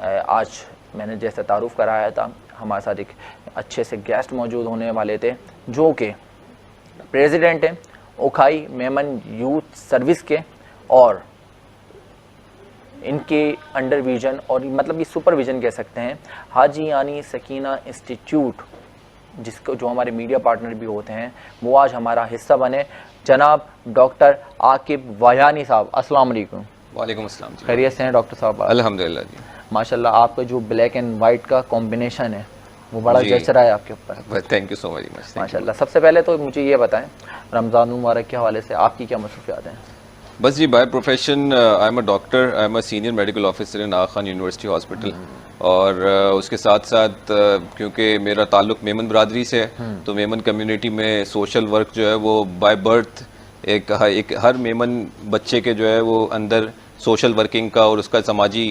आज मैंने जैसे तारुफ कराया था, हमारे साथ एक अच्छे से गेस्ट मौजूद होने वाले थे जो कि प्रेसिडेंट हैं ओखाई मेमन यूथ सर्विस के, और इनके अंडर विजन और मतलब ये सुपरविजन कह सकते हैं हाजी यानी सकीना इंस्टीट्यूट, जिसको जो हमारे मीडिया पार्टनर भी होते हैं, वो आज हमारा हिस्सा बने। जनाब डॉक्टर आकिब वायानी साहब, अस्सलाम वालेकुम। वालेकुम अस्सलाम जी। खैरियत से हैं डॉक्टर साहब? अल्हम्दुलिल्लाह जी। माशाल्लाह, आपका जो ब्लैक एंड वाइट का कॉम्बिनेशन है वो बड़ा जच रहा है आपके ऊपर। Thank you so very much. माशाल्लाह। सबसे पहले तो मुझे ये बताएं, रमज़ान मुबारक के हवाले से आपकी क्या मसरूफियात हैं? बस जी, by profession I am a doctor, I am a senior medical officer in Aga Khan university hospital, और उसके साथ साथ क्योंकि मेरा ताल्लुक मेमन बरादरी से है, तो मेमन कम्युनिटी में सोशल वर्क जो है वो बाय बर्थ एक हर मेमन बच्चे के जो है वो अंदर सोशल वर्किंग का और उसका समाजी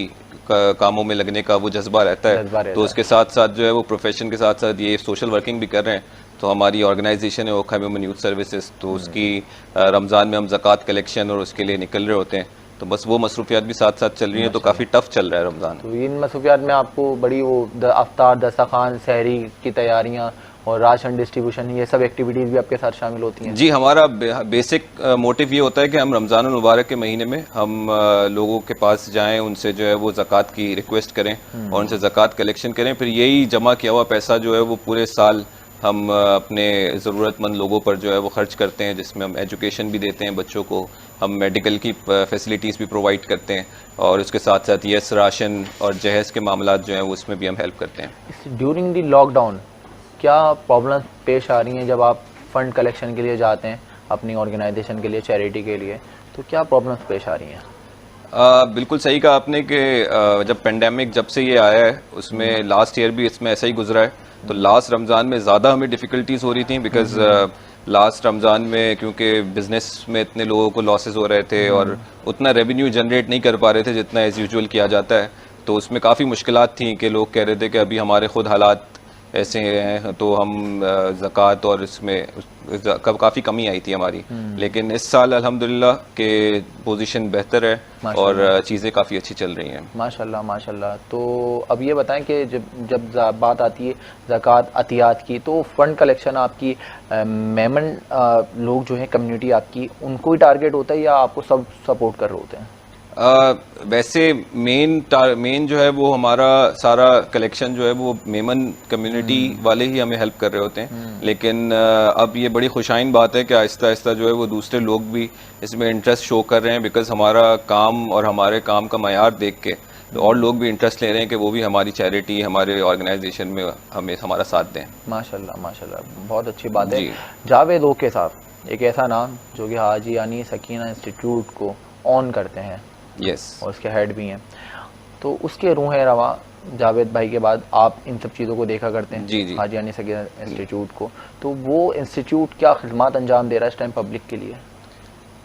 कामों में लगने का वो जज्बा रहता है। तो उसके साथ साथ जो है वो प्रोफेशन के साथ साथ ये सोशल वर्किंग भी कर रहे हैं। तो हमारी ऑर्गेनाइजेशन है ओखाई मेमन यूथ सर्विसेज, तो उसकी रमज़ान में हम ज़कात कलेक्शन और उसके लिए निकल रहे होते हैं, तो बस वो मसरूफियात भी साथ साथ चल रही हैं। तो काफ़ी टफ चल रहा है रमज़ान। तो इन मसरूफियात में आपको बड़ी वो अफ्तार, दस्तरखान, सहरी की तैयारियाँ और राशन डिस्ट्रीब्यूशन, ये सब एक्टिविटीज़ भी आपके साथ शामिल होती हैं? जी, हमारा बेसिक मोटिव ये होता है कि हम रमज़ान मुबारक के महीने में हम लोगों के पास जाएं, उनसे जो है वो ज़कात की रिक्वेस्ट करें और उनसे ज़कात कलेक्शन करें। फिर यही जमा किया हुआ पैसा जो है वो पूरे साल हम अपने ज़रूरतमंद लोगों पर जो है वो ख़र्च करते हैं, जिसमें हम एजुकेशन भी देते हैं बच्चों को, हम मेडिकल की फैसिलिटीज़ भी प्रोवाइड करते हैं, और उसके साथ साथ यस राशन और जहेज़ के मामलात जो हैं उसमें भी हम हेल्प करते हैं। ड्यूरिंग दी लॉकडाउन क्या प्रॉब्लम्स पेश आ रही हैं जब आप फ़ंड कलेक्शन के लिए जाते हैं अपनी ऑर्गेनाइजेशन के लिए, चैरिटी के लिए, तो क्या प्रॉब्लम्स पेश आ रही हैं? बिल्कुल सही कहा आपने कि जब पेंडेमिक जब से ये आया है उसमें लास्ट ईयर भी इसमें ऐसा ही गुजरा है। तो लास्ट रमज़ान में ज़्यादा हमें डिफ़िकल्टीज़ हो रही थी, बिकॉज़ लास्ट रमज़ान में क्योंकि बिज़नेस में इतने लोगों को लॉसेस हो रहे थे और उतना रेवेन्यू जनरेट नहीं कर पा रहे थे जितना एज़ यूजुअल किया जाता है। तो उसमें काफ़ी मुश्किलात थी कि लोग कह रहे थे कि अभी हमारे ख़ुद हालात ऐसे हैं तो हम ज़कात और इसमें काफ़ी कमी आई थी हमारी। लेकिन इस साल अल्हम्दुलिल्लाह के पोजीशन बेहतर है और चीज़ें काफ़ी अच्छी चल रही हैं। माशाल्लाह माशाल्लाह। तो अब ये बताएं कि जब बात आती है ज़कात अतियात की, तो फ़ंड कलेक्शन आपकी मेमन लोग जो हैं कम्युनिटी आपकी, उनको ही टारगेट होता है या आपको सब सपोर्ट कर रहे होते हैं? वैसे मेन जो है वो हमारा सारा कलेक्शन जो है वो मेमन कम्युनिटी वाले ही हमें हेल्प कर रहे होते हैं। लेकिन अब ये बड़ी खुशाइन बात है कि आहिस्ता आहिस्ता जो है वो दूसरे लोग भी इसमें इंटरेस्ट शो कर रहे हैं, बिकॉज हमारा काम और हमारे काम का मयार देख के तो और लोग भी इंटरेस्ट ले रहे हैं कि वो भी हमारी चैरिटी, हमारे ऑर्गेनाइजेशन में हमें हमारा साथ दें। माशाल्लाह माशाल्लाह, बहुत अच्छी बात है। जावेद ओके साहब एक ऐसा नाम जो कि हाजी यानी सकीना इंस्टीट्यूट को ऑन करते हैं, यस, और उसके हेड भी हैं, तो उसके रूह रवा जावेद भाई के बाद आप इन सब चीज़ों को देखा करते हैं। जी जी, हाजी यानी सकीना इंस्टीट्यूट को, तो वो इंस्टीट्यूट क्या खिदमत अंजाम दे रहा है इस टाइम पब्लिक के लिए?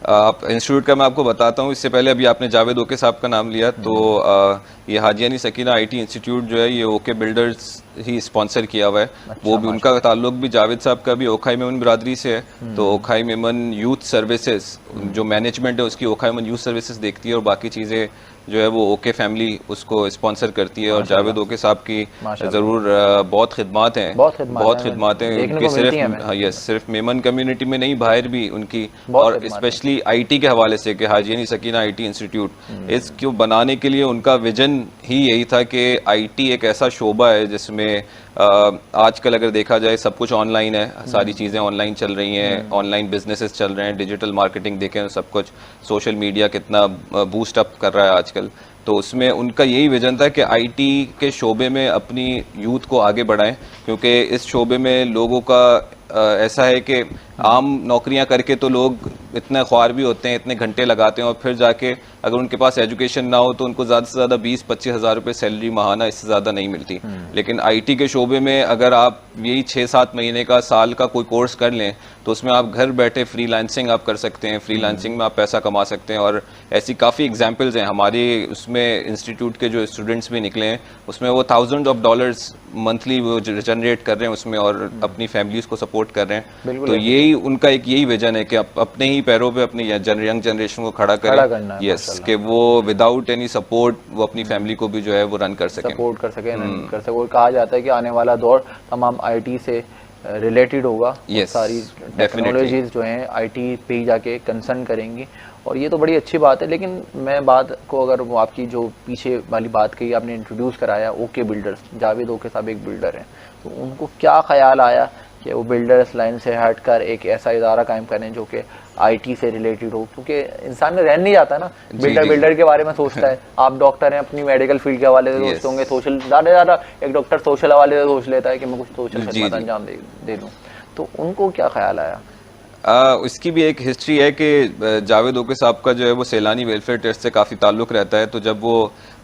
आप इंस्टीट्यूट का मैं आपको बताता हूँ। इससे पहले अभी आपने जावेद ओके साहब का नाम लिया, तो ये हाजी यानी सकीना IT इंस्टीट्यूट जो है ये ओके बिल्डर्स ही स्पॉन्सर किया हुआ है। अच्छा, वो भी उनका ताल्लुक भी जावेद साहब का भी ओखाई मेमन बरादरी से है। तो ओखाई मेमन यूथ सर्विसेज जो मैनेजमेंट है उसकी ओखाई मेमन यूथ सर्विसेज देखती है और बाकी चीज़ें जो है वो ओके फैमिली उसको स्पॉन्सर करती है। और जावेद ओके साहब की ज़रूर बहुत खिदमत हैं, बहुत खिदमत हैं उनकी, सिर्फ मेमन कम्युनिटी में नहीं बाहर भी उनकी, और स्पेशली IT के हवाले से कि हाजी यानी सकीना IT इंस्टीट्यूट इसको बनाने के लिए उनका विजन ही यही था कि IT एक ऐसा शोबा है जिसमें आजकल अगर देखा जाए सब कुछ ऑनलाइन है, सारी चीज़ें ऑनलाइन चल रही हैं, ऑनलाइन बिजनेसेस चल रहे हैं, डिजिटल मार्केटिंग देखें सब कुछ, सोशल मीडिया कितना बूस्ट अप कर रहा है आजकल। तो उसमें उनका यही विजन था कि IT के शोबे में अपनी यूथ को आगे बढ़ाएं, क्योंकि इस शोबे में लोगों का ऐसा है कि आम नौकरियां करके तो लोग इतने ख्वार भी होते हैं, इतने घंटे लगाते हैं, और फिर जाके अगर उनके पास एजुकेशन ना हो तो उनको ज़्यादा से ज़्यादा 20-25 हज़ार रुपये सैलरी माहाना, इससे ज़्यादा नहीं मिलती। लेकिन IT के शोबे में अगर आप यही 6-7 महीने का, साल का कोई कोर्स कर लें तो उसमें आप घर बैठे फ्रीलांसिंग आप कर सकते हैं, फ्रीलांसिंग में आप पैसा कमा सकते हैं। और ऐसी काफ़ी एग्जांपल्स हैं हमारे उसमें इंस्टीट्यूट के जो स्टूडेंट्स भी निकले हैं, उसमें वो $1000s ऑफ मंथली वो जनरेट कर रहे हैं उसमें और अपनी फैमिलीज को सपोर्ट कर रहे हैं। तो यही उनका एक यही विजन है कि अपने ही पैरों पे अपनी यंग जनरेशन को खड़ा करें। यस, कि वो विदाउट एनी सपोर्ट वो अपनी फैमिली को भी जो है वो रन कर सकें, सपोर्ट कर सकें, रन कर सकें। और कहा जाता है कि आने वाला दौर तमाम आईटी से रिलेटेड होगा। सारी टेक्नोलॉजीज जो हैं आईटी पे ही जाके कंसर्न करेंगी, और ये तो बड़ी अच्छी बात है। लेकिन मैं बात को, अगर वो आपकी जो पीछे वाली बात कही आपने, इंट्रोड्यूस कराया ओके बिल्डर्स, जावेद ओके साहब एक बिल्डर हैं, तो उनको क्या ख्याल आया कि वो बिल्डर्स लाइन से हटकर एक ऐसा इदारा कायम करें जो कि आईटी से रिलेटेड हो? क्योंकि इंसान में रह नहीं जाता ना, बिल्डर के बारे में सोचता है। आप डॉक्टर हैं, अपनी मेडिकल फील्ड के हवाले से सोचते होंगे, सोशल ज़्यादा एक डॉक्टर सोशल हवाले से सोच लेता है कि मैं कुछ सोशल खिदमत अंजाम दे दूँ। तो उनको क्या ख्याल आया? इसकी भी एक हिस्ट्री है कि जावेद ओके साहब का जो है वो सैलानी वेलफेयर ट्रस्ट से काफ़ी ताल्लुक़ रहता है। तो जब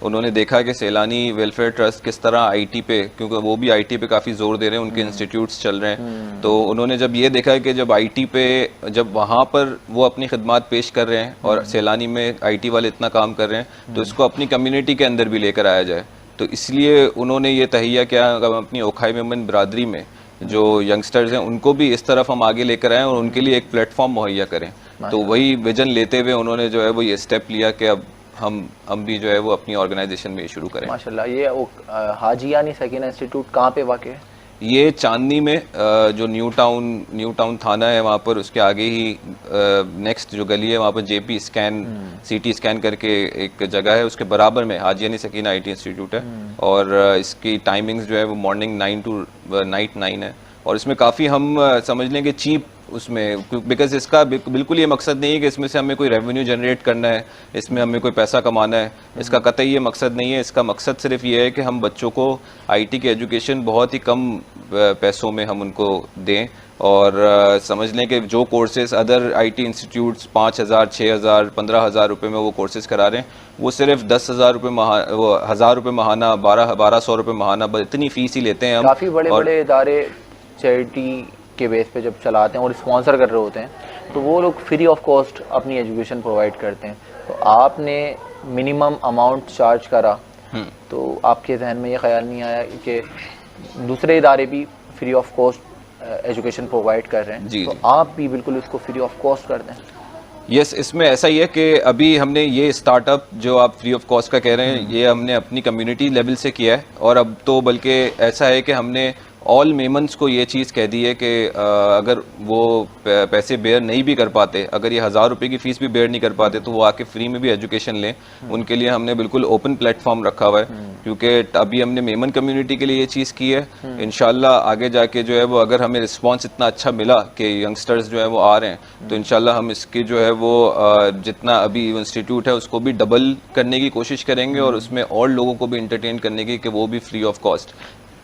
उन्होंने देखा कि सैलानी वेलफेयर ट्रस्ट किस तरह आईटी पे, क्योंकि वो भी आईटी पे काफ़ी जोर दे रहे हैं, उनके इंस्टीट्यूट्स चल रहे हैं, तो उन्होंने जब ये देखा कि जब आईटी पे, जब वहाँ पर वो अपनी खिदमत पेश कर रहे हैं और सैलानी में आईटी वाले इतना काम कर रहे हैं, तो इसको अपनी कम्युनिटी के अंदर भी लेकर आया जाए। तो इसलिए उन्होंने ये तहिया किया अपनी ओखाई मेमन बरादरी में जो यंगस्टर्स हैं उनको भी इस तरफ हम आगे लेकर आएँ और उनके लिए एक प्लेटफॉर्म मुहैया करें। तो वही विजन लेते हुए उन्होंने जो है वो ये स्टेप लिया कि अब हम भी जो है वो अपनी ऑर्गेनाइजेशन में शुरू करें। माशाल्लाह। ये हाजियानी सकीना इंस्टीट्यूट कहाँ पे वाक़ है? ये चांदनी में, जो न्यू टाउन थाना है वहाँ पर, उसके आगे ही नेक्स्ट जो गली है वहाँ पर जेपी स्कैन, सीटी स्कैन करके एक जगह है, उसके बराबर में हाजियानी सकीना आईटी इंस्टीट्यूट है। और इसकी टाइमिंग्स जो है वो मॉर्निंग 9 to नाइट 9 है। और इसमें काफ़ी हम समझ लें कि चीप उसमें, बिकॉज इसका बिल्कुल ये मकसद नहीं है कि इसमें से हमें कोई रेवेन्यू जनरेट करना है, इसमें हमें कोई पैसा कमाना है, इसका कतई ये मकसद नहीं है। इसका मकसद सिर्फ ये है कि हम बच्चों को आईटी की एजुकेशन बहुत ही कम पैसों में हम उनको दें। और समझ लें कि जो कोर्सेज अदर आईटी इंस्टीट्यूट्स 5000, 6000, 15000 रुपये में वो कोर्सेज करा रहे हैं, वो सिर्फ 10,000 रुपये 1000 रुपये महाना, 1200 रुपये महाना, इतनी फीस ही लेते हैं हम। काफ़ी बड़े इदारे चैरिटी के बेस पे जब चलाते हैं और स्पॉन्सर कर रहे होते हैं, तो वो लोग फ्री ऑफ कॉस्ट अपनी एजुकेशन प्रोवाइड करते हैं। तो आपने मिनिमम अमाउंट चार्ज करा, तो आपके जहन में ये ख्याल नहीं आया कि दूसरे इदारे भी free of cost education provide कर रहे हैं, तो आप भी बिल्कुल इसको फ्री ऑफ कॉस्ट कर दें? यस, इसमें ऐसा ही है कि अभी हमने ये स्टार्टअप जो आप फ्री ऑफ कॉस्ट का कह रहे हैं, ये हमने अपनी कम्युनिटी लेवल से किया है। और अब तो बल्कि ऐसा है कि हमने ऑल मेमन्स को ये चीज़ कह दी है कि अगर वो पैसे बेयर नहीं भी कर पाते, अगर ये 1000 रुपये की फ़ीस भी बेयर नहीं कर पाते, तो वो आके फ्री में भी एजुकेशन लें। उनके लिए हमने बिल्कुल ओपन प्लेटफॉर्म रखा हुआ है, क्योंकि अभी हमने मेमन कम्युनिटी के लिए ये चीज़ की है। इंशाल्लाह आगे जाके जो है वो, अगर हमें रिस्पॉन्स इतना अच्छा मिला कि यंगस्टर्स जो है वो आ रहे हैं, तो इंशाल्लाह हम इसकी जो है वो जितना अभी इंस्टीट्यूट है उसको भी डबल करने की कोशिश करेंगे और उसमें और लोगों को भी इंटरटेन करने की, कि वो भी फ्री ऑफ कॉस्ट।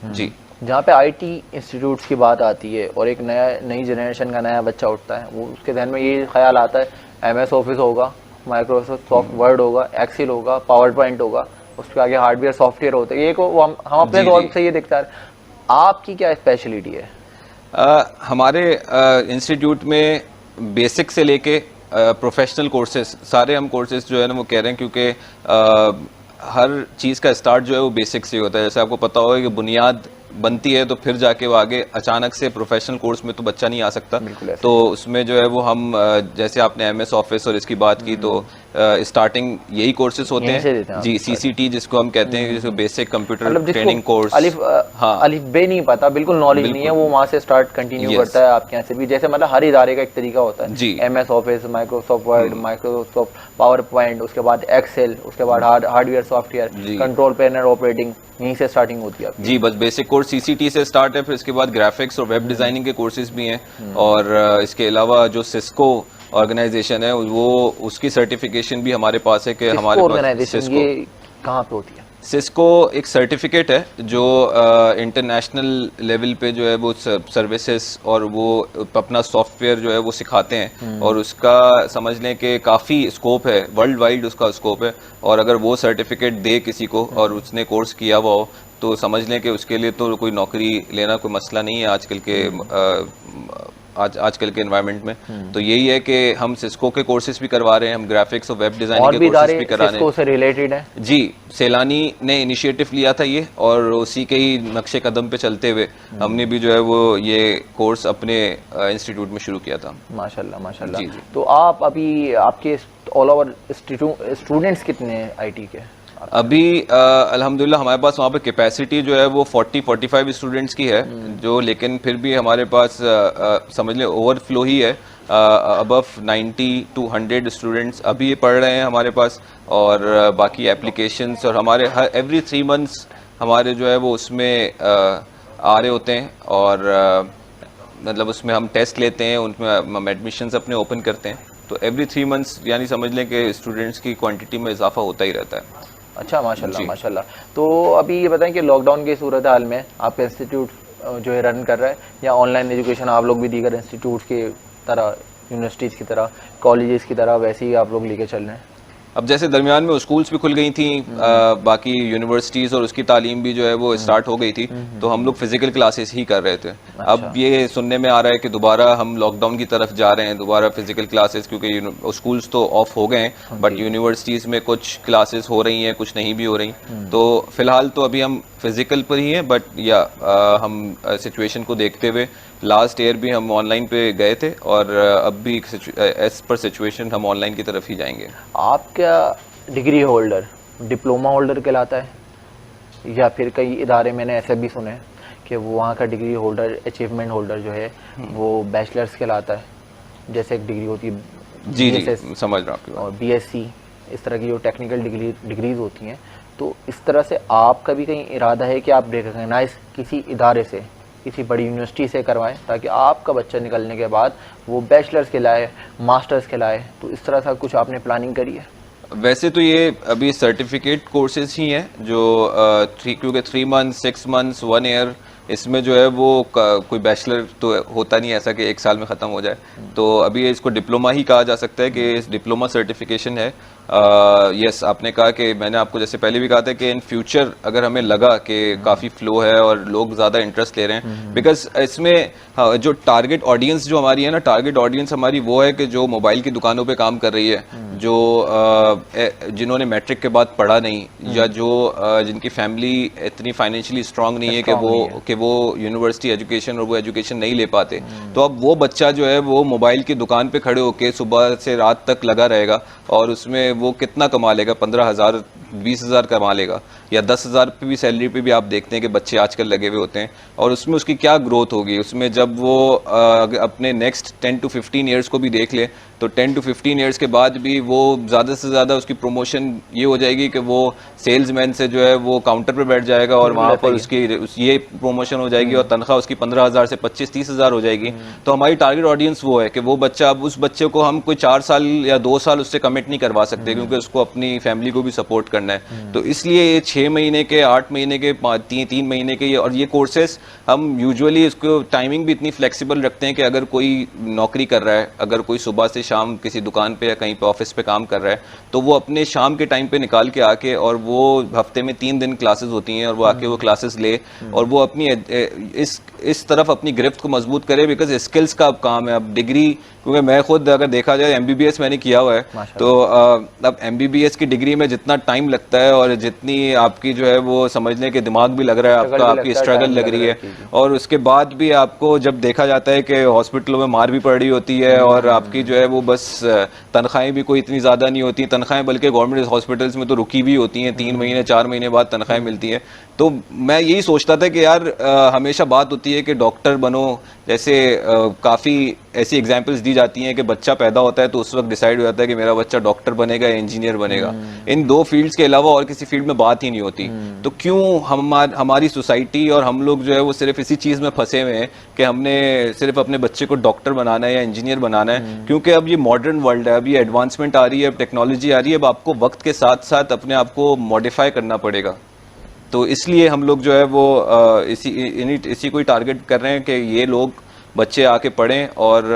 जी, जहाँ पे आईटी इंस्टीट्यूट्स की बात आती है और एक नई जनरेशन का नया बच्चा उठता है, वो उसके ध्यान में ये ख्याल आता है MS ऑफिस होगा, माइक्रोसॉफ्ट वर्ड होगा, एक्सेल होगा, पावर पॉइंट होगा, उसके आगे हार्डवेयर सॉफ्टवेयर होते हैं। ये को हम अपने दौर से ये दिखता है। आपकी क्या स्पेशलिटी है? हमारे इंस्टीट्यूट में बेसिक से लेके प्रोफेशनल कोर्सेज, सारे हम कोर्सेज जो है ना वो कह रहे हैं, क्योंकि हर चीज़ का स्टार्ट जो है वो बेसिक से होता है। जैसे आपको पता होगा कि बुनियाद बनती है तो फिर जाके वो आगे अचानक से प्रोफेशनल कोर्स में तो बच्चा नहीं आ सकता। तो उसमें जो है वो हम, जैसे आपने MS ऑफिस और इसकी बात की, तो स्टार्टिंग यही कोर्सेज होते हैं जी। CCT जिसको हम कहते हैं, जिसको बेसिक कंप्यूटर ट्रेनिंग कोर्स, अलिफ बे नहीं पता, बिल्कुल नॉलेज नहीं है, वो वहाँ से स्टार्ट कंटिन्यू करता है आपके यहाँ से भी। जैसे मतलब हर इदारे का एक तरीका होता है जी। MS office, Microsoft word, Microsoft power point, उसके बाद एक्सेल, उसके बाद hardware software, control panel, operating, यहीं से स्टार्टिंग होती है जी। बस बेसिक कोर्स CCT से स्टार्ट है, फिर इसके बाद ग्राफिक्स और वेब डिजाइनिंग के कोर्सेज भी हैं। और इसके अलावा जो सिस्को ऑर्गेनाइजेशन है, वो उसकी सर्टिफिकेशन भी हमारे पास है कि हमारे पास ऑर्गेनाइजेशन ये कहाँ पे होती है? सिस्को एक सर्टिफिकेट है जो इंटरनेशनल लेवल पे जो है वो सर्विसेज और वो अपना सॉफ्टवेयर जो है वो सिखाते हैं और उसका समझ लें कि काफ़ी स्कोप है, वर्ल्ड वाइड उसका स्कोप है। और अगर वो सर्टिफिकेट दे किसी को और उसने कोर्स किया हुआ हो तो समझ लें कि उसके लिए तो कोई नौकरी लेना कोई मसला नहीं है आजकल के आजकल के एनवायरनमेंट में। तो यही है कि हम सिस्को के कोर्सेज भी करवा रहे हैं, हम ग्राफिक्स और वेब डिजाइनिंग के कोर्सेज भी करा रहे हैं। सिस्को से रिलेटेड है जी, सैलानी ने इनिशिएटिव लिया था ये और उसी के ही नक्शे कदम पे चलते हुए हमने भी जो है वो ये कोर्स अपने इंस्टीट्यूट में शुरू किया था। माशाल्लाह माशाल्लाह। जी, जी। तो आप अभी आपके ऑल ओवर स्टूडेंट्स कितने हैं आईटी के? अभी अल्हम्दुलिल्लाह हमारे पास वहाँ पे कैपेसिटी जो है वो 40-45 स्टूडेंट्स की है जो, लेकिन फिर भी हमारे पास समझ लें ओवरफ्लो ही है। अबव 90 to 100 स्टूडेंट्स अभी ये पढ़ रहे हैं हमारे पास और बाकी एप्लीकेशंस और हमारे एवरी 3 मंथ्स हमारे जो है वो उसमें आ रहे होते हैं और मतलब उसमें हम टेस्ट लेते हैं, उनमें हम एडमिशन्स अपने ओपन करते हैं। तो एवरी 3 मंथ्स यानी समझ लें कि स्टूडेंट्स की क्वांटिटी में इजाफा होता ही रहता है। अच्छा माशाल्लाह माशाल्लाह। तो अभी ये बताएं कि लॉकडाउन की सूरत हाल में आपका इंस्टीट्यूट जो है रन कर रहा है या ऑनलाइन एजुकेशन आप लोग भी दीगर इंस्टीट्यूट्स की तरह, यूनिवर्सिटीज़ की तरह, कॉलेजेस की तरह वैसे ही आप लोग लेके चल रहे हैं? अब जैसे दरमियान में स्कूल्स भी खुल गई थी, बाकी यूनिवर्सिटीज़ और उसकी तालीम भी जो है वो स्टार्ट हो गई थी, तो हम लोग फिजिकल क्लासेस ही कर रहे थे। अच्छा। अब ये सुनने में आ रहा है कि दोबारा हम लॉकडाउन की तरफ जा रहे हैं, दोबारा फिजिकल क्लासेस, क्योंकि स्कूल्स तो ऑफ हो गए हैं बट यूनिवर्सिटीज़ में कुछ क्लासेस हो रही हैं, कुछ नहीं भी हो रही। तो फिलहाल तो अभी हम फिजिकल पर ही हैं, बट या हम सिचुएशन को देखते हुए लास्ट ईयर भी हम ऑनलाइन पे गए थे और अब भी एज पर सिचुएशन हम ऑनलाइन की तरफ ही जाएंगे। आपका डिग्री होल्डर डिप्लोमा होल्डर कहलाता है या फिर कई इदारे मैंने ऐसे भी सुने कि वो वहाँ का डिग्री होल्डर, अचीवमेंट होल्डर जो है वो बैचलर्स कहलाता है, जैसे एक डिग्री होती है जी BSS जी, समझ रहा हूँ आपकी बात। और BSc, इस तरह की जो टेक्निकल डिग्रीज होती हैं। तो इस तरह से आपका भी कहीं इरादा है कि आप रिकगनाइज किसी इदारे से, किसी बड़ी यूनिवर्सिटी से करवाएं ताकि आपका बच्चा निकलने के बाद वो बैचलर्स के लाए, मास्टर्स के लाए? तो इस तरह से कुछ आपने प्लानिंग करी है? वैसे तो ये अभी सर्टिफिकेट कोर्सेज ही हैं जो क्योंकि 3 मंथ्स, 6 मंथ्स, 1 ईयर, इसमें जो है वो कोई बैचलर तो होता नहीं ऐसा कि 1 साल में ख़त्म हो जाए। तो अभी इसको डिप्लोमा ही कहा जा सकता है कि इस डिप्लोमा सर्टिफिकेशन है। यस, आपने कहा कि मैंने आपको जैसे पहले भी कहा था कि इन फ्यूचर अगर हमें लगा कि काफ़ी फ्लो है और लोग ज़्यादा इंटरेस्ट ले रहे हैं, बिकॉज इसमें जो टारगेट ऑडियंस जो हमारी है ना, टारगेट ऑडियंस हमारी वो है कि जो मोबाइल की दुकानों पे काम कर रही है, जो जिन्होंने मैट्रिक के बाद पढ़ा नहीं या जो जिनकी फैमिली इतनी फाइनेंशियली स्ट्रांग नहीं है कि वो यूनिवर्सिटी एजुकेशन और वो एजुकेशन नहीं ले पाते। तो अब वो बच्चा जो है वो मोबाइल की दुकान पे खड़े होकर सुबह से रात तक लगा रहेगा और उसमें वो कितना कमा लेगा? 15,000 20,000 कमा लेगा या 10,000 पे भी सैलरी पे भी आप देखते हैं कि बच्चे आजकल लगे हुए होते हैं। और उसमें उसकी क्या ग्रोथ होगी? उसमें जब वो अपने नेक्स्ट 10 to 15 ईयर्स को भी देख ले तो 10 to 15 ईयर्स के बाद भी वो ज़्यादा से ज़्यादा उसकी प्रमोशन ये हो जाएगी कि वो सेल्समैन से जो है वो काउंटर पर बैठ जाएगा और वहाँ पर ये प्रमोशन हो जाएगी और तनख्वाह उसकी 15,000 से 25-30,000 हो जाएगी। तो हमारी टारगेट ऑडियंस वो है कि वो बच्चा, अब उस बच्चे को हम कोई 4 साल या 2 साल उससे कमिट नहीं करवा सकते क्योंकि उसको अपनी फैमिली को भी सपोर्ट करना है। तो इसलिए ये 6 महीने के, 8 महीने के, 3 महीने के और ये कोर्सेस हम यूजुअली इसको टाइमिंग भी इतनी फ्लेक्सिबल रखते हैं कि अगर कोई नौकरी कर रहा है, अगर कोई सुबह से शाम किसी दुकान पे या कहीं पे ऑफिस पे काम कर रहा है तो वो अपने शाम के टाइम पे निकाल के आके, और वो हफ्ते में 3 दिन क्लासेस होती हैं और वो आके वो क्लासेस ले और वो अपनी इस तरफ अपनी गिरफ्त को मजबूत करे। बिकॉज स्किल्स का अब काम है। अब डिग्री, क्योंकि मैं खुद अगर देखा जाए MBBS मैंने किया हुआ है, तो अब MBBS की डिग्री में जितना टाइम लगता है और जितनी आपकी जो है वो समझ लें कि दिमाग भी लग रहा है आपका, आपकी स्ट्रगल लग रही है, और उसके बाद भी आपको जब देखा जाता है कि हॉस्पिटलों में मार भी पड़ रही होती है और आपकी जो है वो बस तनख्वाहें भी कोई इतनी ज़्यादा नहीं होती, तनख्वाहें बल्कि गवर्नमेंट हॉस्पिटल्स में तो रुकी भी होती हैं, 3 महीने 4 महीने बाद तनख्वाहें मिलती हैं। तो मैं यही सोचता था कि यार हमेशा बात होती है कि डॉक्टर बनो, जैसे काफ़ी ऐसी एग्जांपल्स दी जाती हैं कि बच्चा पैदा होता है तो उस वक्त डिसाइड हो जाता है कि मेरा बच्चा डॉक्टर बनेगा या इंजीनियर बनेगा। इन 2 फील्ड्स के अलावा और किसी फील्ड में बात ही नहीं होती। तो क्यों हमारी सोसाइटी और हम लोग जो है वो सिर्फ इसी चीज़ में फंसे हुए हैं कि हमने सिर्फ अपने बच्चे को डॉक्टर बनाना है या इंजीनियर बनाना है? क्योंकि अब ये मॉडर्न वर्ल्ड है, अब ये एडवांसमेंट आ रही है, अब टेक्नोलॉजी आ रही है, अब आपको वक्त के साथ साथ अपने आप को मॉडिफाई करना पड़ेगा। तो इसलिए हम लोग जो है वो इसी को ही टारगेट कर रहे हैं कि ये लोग बच्चे आके पढ़ें और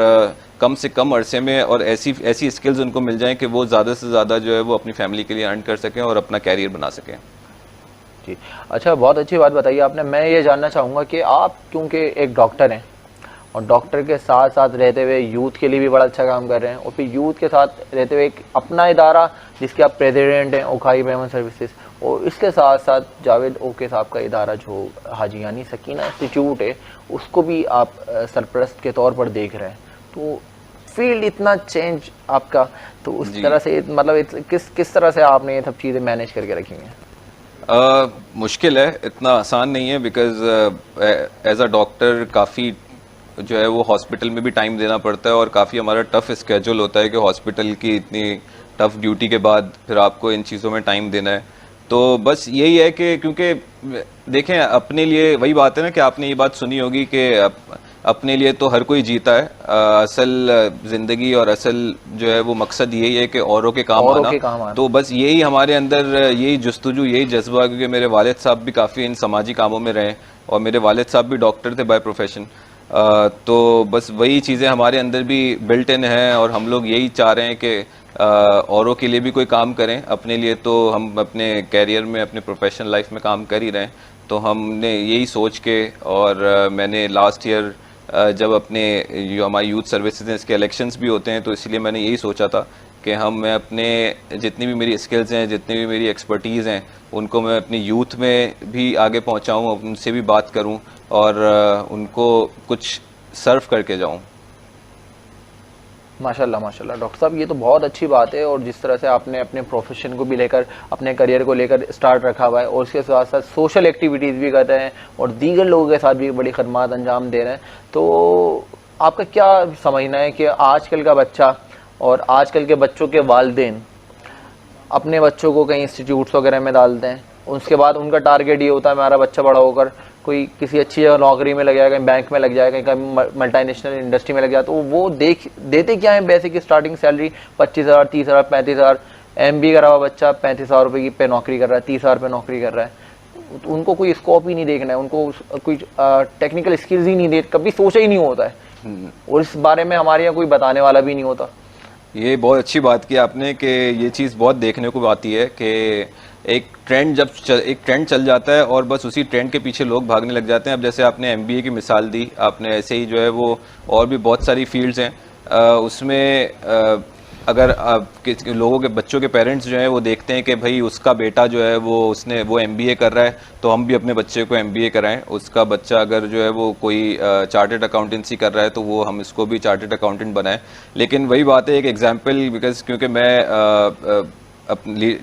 कम से कम अरसे में और ऐसी स्किल्स उनको मिल जाएं कि वो ज़्यादा से ज़्यादा जो है वो अपनी फैमिली के लिए अर्न कर सकें और अपना कैरियर बना सकें। जी, अच्छा, बहुत अच्छी बात बताई आपने। मैं ये जानना चाहूँगा कि आप क्योंकि एक डॉक्टर हैं और डॉक्टर के साथ साथ रहते हुए यूथ के लिए भी बड़ा अच्छा काम कर रहे हैं, और फिर यूथ के साथ रहते हुए एक अपना इदारा जिसके आप प्रेसिडेंट हैं, ओखाई पेमेंट सर्विसेज, और इसके साथ साथ जावेद ओके साहब का इदारा जो हाजी यानी सकीना इंस्टीट्यूट है उसको भी आप सरपरस्त के तौर पर देख रहे हैं। तो फील्ड इतना चेंज आपका, तो उस तरह से मतलब किस तरह से आपने ये सब चीज़ें मैनेज करके रखी हैं? मुश्किल है, इतना आसान नहीं है, बिकॉज एज अ डॉक्टर काफ़ी जो है वो हॉस्पिटल में भी टाइम देना पड़ता है और काफ़ी हमारा टफ स्केड्यूल होता है कि हॉस्पिटल की इतनी टफ ड्यूटी के बाद फिर आपको इन चीज़ों में टाइम देना है। तो बस यही है कि क्योंकि देखें अपने लिए वही बात है ना कि आपने ये बात सुनी होगी कि अपने लिए तो हर कोई जीता है, असल ज़िंदगी और असल जो है वो मकसद यही है कि औरों के काम आना। तो बस यही हमारे अंदर यही जस्तुजू, यही जज्बा, क्योंकि मेरे वालिद साहब भी काफ़ी इन समाजी कामों में रहे और मेरे वालिद साहब भी डॉक्टर थे बाय प्रोफेशन। तो बस वही चीज़ें हमारे अंदर भी बिल्ट इन हैं और हम लोग यही चाह रहे हैं कि औरों के लिए भी कोई काम करें। अपने लिए तो हम अपने कैरियर में, अपने प्रोफेशनल लाइफ में काम कर ही रहे हैं। तो हमने यही सोच के, और मैंने लास्ट ईयर जब अपने जो हमारी यूथ सर्विसेज हैं इसके इलेक्शंस भी होते हैं, तो इसलिए मैंने यही सोचा था कि मैं अपने जितनी भी मेरी स्किल्स हैं, जितनी भी मेरी एक्सपर्टीज़ हैं, उनको मैं अपनी यूथ में भी आगे पहुंचाऊं, उनसे भी बात करूं और उनको कुछ सर्व करके जाऊं। माशाल्लाह माशाल्लाह डॉक्टर साहब, ये तो बहुत अच्छी बात है। और जिस तरह से आपने अपने प्रोफेशन को भी लेकर, अपने करियर को लेकर स्टार्ट रखा हुआ है और उसके साथ साथ सोशल एक्टिविटीज़ भी कर रहे हैं और दीगर लोगों के साथ भी बड़ी खदमात अंजाम दे रहे हैं, तो आपका क्या समझना है कि आजकल का बच्चा और आजकल के बच्चों के वालिदैन अपने बच्चों को कहीं इंस्टीट्यूट्स वगैरह में डालते हैं, उसके बाद उनका टारगेट ये होता है हमारा बच्चा बड़ा होकर कोई किसी अच्छी जगह नौकरी में लग जाएगा, कहीं बैंक में लग जाएगा, कहीं मल्टीनेशनल इंडस्ट्री में लग जाए, तो वो देते क्या है बेसिक स्टार्टिंग सैलरी 25,000, 30,000, 35,000। MBA करा हुआ बच्चा 35,000 रुपये पे नौकरी कर रहा है, 30,000 पे नौकरी कर रहा है। तो उनको कोई स्कोप ही नहीं देखना है, उनको कोई टेक्निकल स्किल्स ही नहीं दे, कभी सोचा ही नहीं होता है और इस बारे में हमारे यहाँ कोई बताने वाला भी नहीं होता। ये बहुत अच्छी बात की आपने कि ये चीज़ बहुत देखने को आती है कि एक ट्रेंड चल जाता है और बस उसी ट्रेंड के पीछे लोग भागने लग जाते हैं। अब जैसे आपने MBA की मिसाल दी, आपने ऐसे ही जो है वो और भी बहुत सारी फील्ड्स हैं, उसमें अगर लोगों के बच्चों के पेरेंट्स जो हैं वो देखते हैं कि भाई उसका बेटा जो है वो MBA कर रहा है, तो हम भी अपने बच्चे को MBA कराएं। उसका बच्चा अगर जो है वो कोई चार्टर्ड अकाउंटेंसी कर रहा है तो वो हम इसको भी चार्टर्ड अकाउंटेंट बनाएं। लेकिन वही बात है, एक एग्जांपल, क्योंकि मैं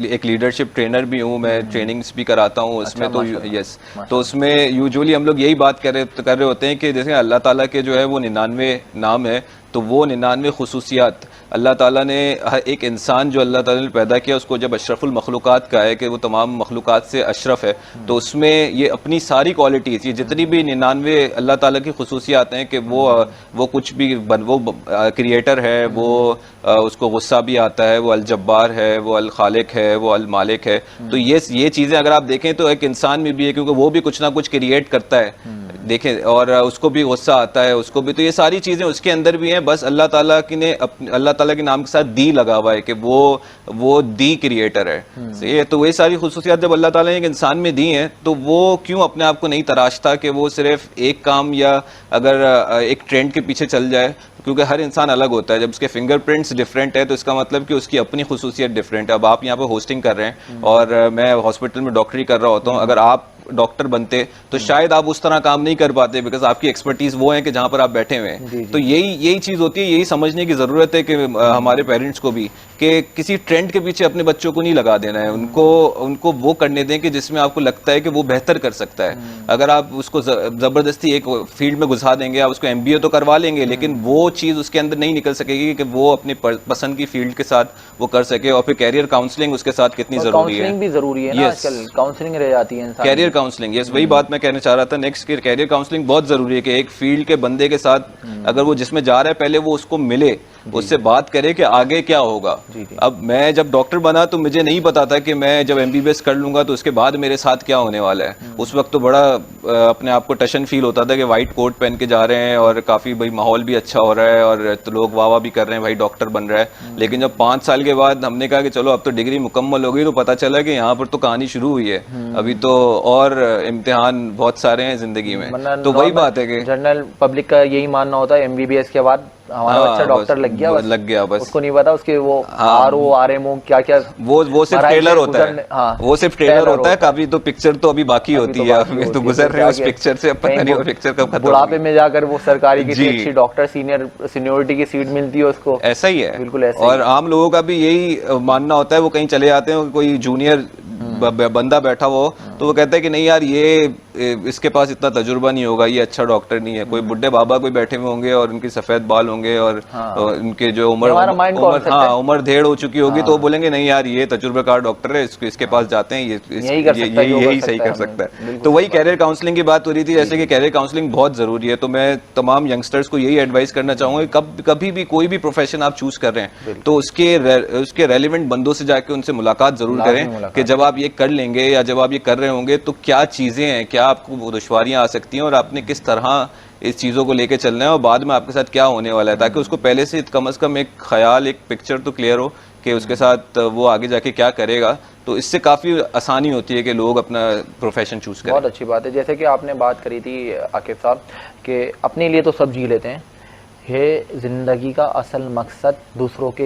एक लीडरशिप ट्रेनर भी हूँ, मैं ट्रेनिंग्स भी कराता हूँ उसमें। तो यस, तो उसमें यूजुअली हम लोग यही बात कर रहे होते हैं कि जैसे अल्लाह ताला के जो है वो 99 नाम है, तो वो 99 खुसूसियात अल्लाह ताला ने, हर एक इंसान जो अल्लाह ताला ने पैदा किया उसको जब अशरफुल मखलूक़ात का है कि वो तमाम मखलूक़ात से अशरफ है, तो उसमें ये अपनी सारी क्वालिटीज़, ये जितनी भी 99 अल्लाह ताला की खुसूसियात हैं कि वो कुछ भी वो क्रिएटर है, वो उसको गुस्सा भी आता है, वो अल जब्बार है, वो अल खालिक है, वो अल मालिक है। तो ये चीज़ें अगर आप देखें तो एक इंसान में भी है, क्योंकि वो भी कुछ ना कुछ क्रिएट करता है, देखें, और उसको भी गुस्सा आता है, उसको भी, तो ये सारी चीज़ें उसके अंदर भी हैं। बस अल्लाह ताला के नाम के साथ दी लगा हुआ है कि वो दी क्रिएटर है। तो वही सारी खुसूसियात जब अल्लाह ताला ने एक इंसान में दी हैं, तो वो क्यों अपने आप को नहीं तराशता कि वो सिर्फ एक काम या अगर एक ट्रेंड के पीछे चल जाए, क्योंकि हर इंसान अलग होता है। जब उसके फिंगरप्रिंट्स डिफरेंट है तो इसका मतलब कि उसकी अपनी खुसूसियत डिफरेंट है। अब आप यहाँ पे होस्टिंग कर रहे हैं और मैं हॉस्पिटल में डॉक्टरी कर रहा होता हूँ, अगर आप डॉक्टर बनते तो शायद आप उस तरह काम नहीं कर पाते, बिकॉज आपकी एक्सपर्टीज वो है कि जहां पर आप बैठे हुए हैं। तो यही चीज होती है, यही समझने की जरूरत है कि हमारे पेरेंट्स को भी कि किसी ट्रेंड के पीछे अपने बच्चों को नहीं लगा देना है, उनको वो करने दें कि जिसमें आपको लगता है कि वो बेहतर कर सकता है। अगर आप उसको जबरदस्ती एक फील्ड में घुसा देंगे, आप उसको MBA तो करवा लेंगे, लेकिन वो चीज उसके अंदर नहीं निकल सकेगी कि वो अपनी पसंद की फील्ड के साथ वो कर सके। और फिर कैरियर काउंसलिंग उसके साथ कितनी जरूरी है, काउंसलिंग भी जरूरी है ना, आजकल काउंसलिंग रह जाती है इंसान। कैरियर काउंसलिंग, यस, वही बात मैं कहना चाह रहा था नेक्स्ट, कैरियर काउंसलिंग बहुत जरूरी है कि एक फील्ड के बंदे के साथ अगर वो जिसमें जा रहा है पहले वो उसको मिले उससे बात करें कि आगे क्या होगा। अब मैं जब डॉक्टर बना तो मुझे नहीं पता था कि मैं जब MBBS कर लूंगा तो उसके बाद मेरे साथ क्या होने वाला है। उस वक्त तो बड़ा अपने आप को टशन फील होता था कि वाइट कोट पहन के जा रहे हैं और काफी भाई माहौल भी अच्छा हो रहा है और तो लोग वाह वाह भी कर रहे हैं, भाई डॉक्टर बन रहा है। लेकिन जब 5 साल के बाद हमने कहा कि चलो अब तो डिग्री मुकम्मल हो गई, तो पता चला कि यहाँ पर तो कहानी शुरू हुई है, अभी तो और इम्तिहान बहुत सारे हैं जिंदगी में। तो वही बात है कि जनरल पब्लिक का यही मानना होता है MBBS के बाद हमारा बच्चा डॉक्टर लग गया बस, उसको नहीं पता उसके वो RO RMO क्या क्या, वो सिर्फ ट्रेलर होता है। वो सिर्फ ट्रेलर होता है, काफी तो पिक्चर तो अभी बाकी होती है, अभी तो गुजर रहे हैं उस पिक्चर से, अब पता नहीं वो पिक्चर कब खत्म। बुढ़ापे में जाकर वो सरकारी की अच्छी डॉक्टर सीनियोरिटी की सीट मिलती है उसको, ऐसा ही है बिल्कुल ऐसा। और आम लोगों का भी यही मानना होता है, वो कहीं चले जाते हैं, कोई जूनियर बंदा बैठा हो तो वो कहता है कि नहीं यार ये इसके पास इतना तजुर्बा नहीं होगा, ये अच्छा डॉक्टर नहीं है। कोई बुढ़े बाबा कोई बैठे हुए होंगे और उनकी सफेद बाल होंगे और उनके जो उम्र धेड़ हो चुकी होगी, तो वो बोलेंगे नहीं यार ये तजुर्बेकार डॉक्टर है, इसके पास जाते हैं, यही सही कर सकता है। तो वही कैरियर काउंसलिंग की बात हो रही थी, जैसे कि कैरियर काउंसलिंग बहुत जरूरी है। तो मैं तमाम यंगस्टर्स को यही एडवाइस करना चाहूंगा, कभी भी कोई भी प्रोफेशन आप चूज कर रहे हैं तो उसके रेलिवेंट बंदों से जाके उनसे मुलाकात जरूर करें कि जब आप ये कर लेंगे या जब आप ये कर रहे होंगे तो क्या चीजें हैं, क्या आपको दुश्वारियां आ सकती हैं और आपने किस तरह इस चीजों को लेके चलना है और बाद में आपके साथ क्या होने वाला है, ताकि उसको पहले से कम से कम एक ख्याल, एक पिक्चर तो क्लियर हो कि उसके साथ वो आगे जाके क्या करेगा। तो इससे काफी आसानी होती है कि लोग अपना प्रोफेशन चूज करें। बहुत अच्छी बात है। जैसे कि आपने बात करी थी आकिब साहब कि अपने लिए तो सब जी लेते हैं, है जिंदगी का असल मकसद दूसरों के